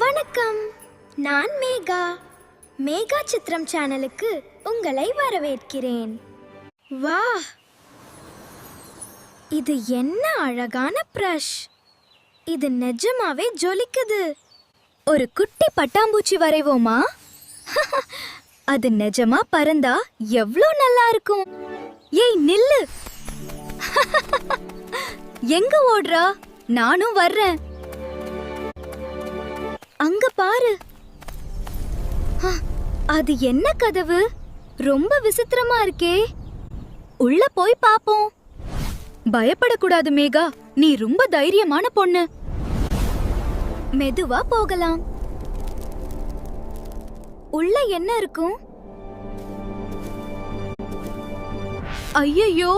வணக்கம், நான் மேகா. மேகா சித்திரம் சேனலுக்கு உங்களை வரவேற்கிறேன். வா, இது என்ன அழகான பிரஷ்! இது நிஜமாவே ஜொலிக்குது. ஒரு குட்டி பட்டாம்பூச்சி வரைவோமா? அது நிஜமா பறந்தா எவ்ளோ நல்லா இருக்கும். ஏய் நில்லு! எங்க ஓடுறா? நானும் வர்றேன். அங்க பாரு. அது என்ன கதவு? ரொம்ப விசித்திரமா இருக்கே. உள்ள போய் பாப்போம். பயப்படக்கூடாது மேகா, நீ ரொம்ப தைரியமான பொண்ணு. மெதுவா போகலாம். உள்ள என்ன இருக்கும்? ஐயோ,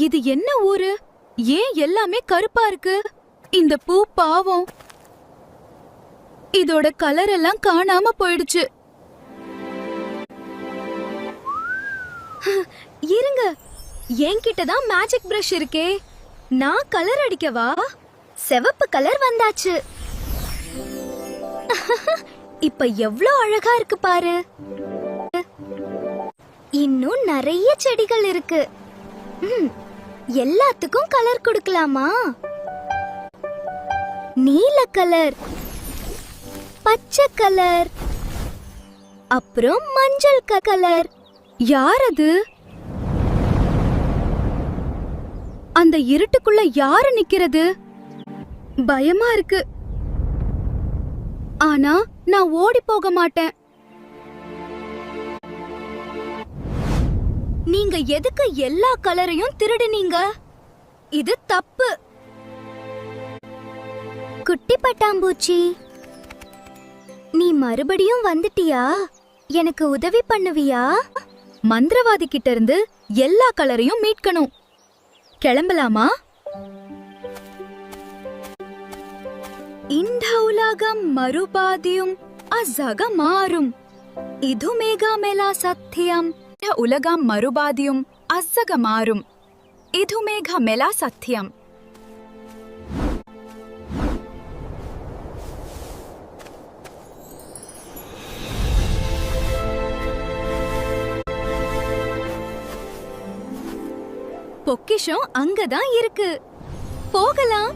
இது என்ன ஊரு? ஏன் எல்லாமே கருப்பா இருக்கு? இந்த பூ பாவம், இதோட கலர் எல்லாம் காணாம போயிடுச்சு. இருங்க, என்கிட்ட தான் மேஜிக் பிரஷ் இருக்கே. நான் கலர் அடிக்கவா? சிவப்பு கலர் வந்தாச்சு. இப்ப எவ்ளோ அழகா இருக்கு பாரு. இன்னும் நிறைய செடிகள் இருக்கு. எல்லாத்துக்கும் கலர் கொடுக்கலாமா? நீல கலர், பச்சை கலர், அப்புறம் மஞ்சள் கலர். யார் அது? அந்த இருட்டுக்குள்ள யாரு நிக்கிறது? பயமா இருக்கு. ஆனா நான் ஓடி போக மாட்டேன். நீங்க எதுக்கு எல்லா கலரையும் திருடுனீங்க? இது தப்பு. குட்டி பட்டாம்பூச்சி, நீ மறுபடியும் வந்துட்டியா? எனக்கு உதவி பண்ணுவியா? மந்திரவாதி கிட்ட இருந்து எல்லா கலரையும் மீட்கணும். கிளம்பலாமா? இந்த உலகம் மறுபாதியும் அசக மாறும். இது மேகா மேலா சத்தியம். உலகம் மறுபாதியும் அசக மாறும். இது மேகா மேலா சத்தியம். பொக்கிஷம் அங்கதான் இருக்கு. போகலாம்.